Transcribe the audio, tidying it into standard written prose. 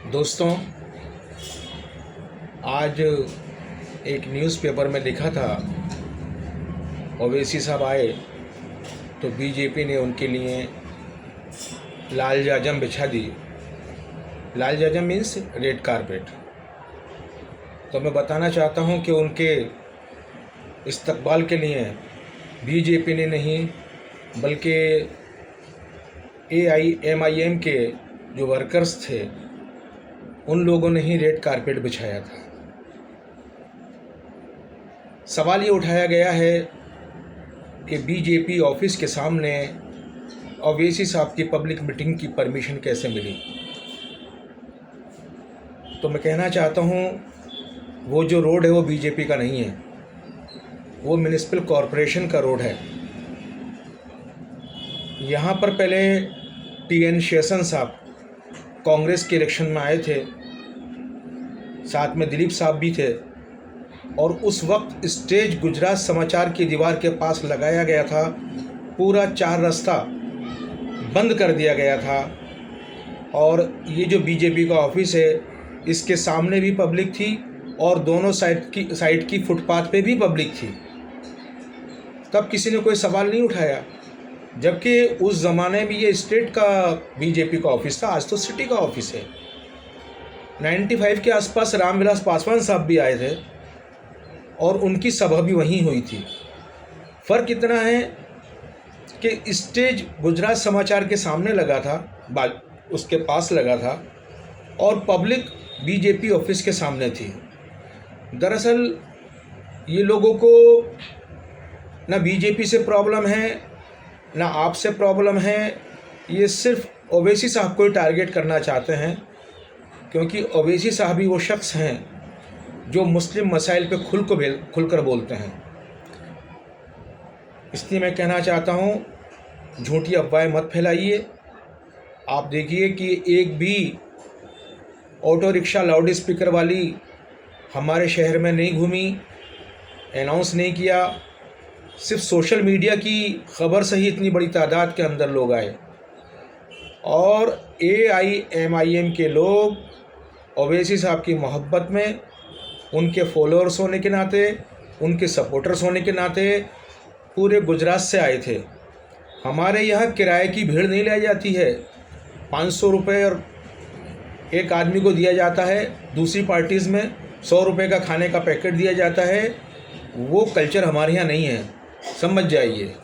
दोस्तों, आज एक न्यूज़पेपर में लिखा था ओवैसी साहब आए तो बीजेपी ने उनके लिए लाल जाजम बिछा दी। लाल जाजम मीन्स रेड कारपेट। तो मैं बताना चाहता हूं कि उनके इस्तकबाल के लिए बीजेपी ने नहीं बल्कि AIMIM के जो वर्कर्स थे उन लोगों ने ही रेड कारपेट बिछाया था। सवाल ये उठाया गया है कि बीजेपी ऑफिस के सामने ओवैसी साहब की पब्लिक मीटिंग की परमिशन कैसे मिली। तो मैं कहना चाहता हूँ वो जो रोड है वो बीजेपी का नहीं है, वो म्युनिसिपल कॉरपोरेशन का रोड है। यहाँ पर पहले TN शेषन साहब कांग्रेस के इलेक्शन में आए थे, साथ में दिलीप साहब भी थे, और उस वक्त स्टेज गुजरात समाचार की दीवार के पास लगाया गया था। पूरा 4 रास्ता बंद कर दिया गया था और ये जो बीजेपी का ऑफिस है इसके सामने भी पब्लिक थी और दोनों साइड की फुटपाथ पे भी पब्लिक थी। तब किसी ने कोई सवाल नहीं उठाया, जबकि उस ज़माने में ये स्टेट का बीजेपी का ऑफिस था, आज तो सिटी का ऑफिस है। 95 के आसपास रामविलास पासवान साहब भी आए थे और उनकी सभा भी वहीं हुई थी। फ़र्क इतना है कि स्टेज गुजरात समाचार के सामने लगा था, उसके पास लगा था, और पब्लिक बीजेपी ऑफिस के सामने थी। दरअसल ये लोगों को ना बीजेपी से प्रॉब्लम है ना आपसे प्रॉब्लम है, ये सिर्फ ओवैसी साहब को ही टारगेट करना चाहते हैं, क्योंकि ओवैसी साहब ही वो शख्स हैं जो मुस्लिम मसाइल पे खुलकर बोलते हैं। इसलिए मैं कहना चाहता हूँ, झूठी अफवाहें मत फैलाइए। आप देखिए कि एक भी ऑटो रिक्शा लाउड स्पीकर वाली हमारे शहर में नहीं घूमी, अनाउंस नहीं किया। सिर्फ सोशल मीडिया की ख़बर से ही इतनी बड़ी तादाद के अंदर लोग आए, और AIMIM के लोग ओवैसी साहब की मोहब्बत में, उनके फॉलोअर्स होने के नाते, उनके सपोर्टर्स होने के नाते पूरे गुजरात से आए थे। हमारे यहाँ किराए की भीड़ नहीं लाई जाती है। 500 रुपये और एक आदमी को दिया जाता है, दूसरी पार्टीज़ में 100 रुपये का खाने का पैकेट दिया जाता है। वो कल्चर हमारे यहाँ नहीं है, समझ जाइए।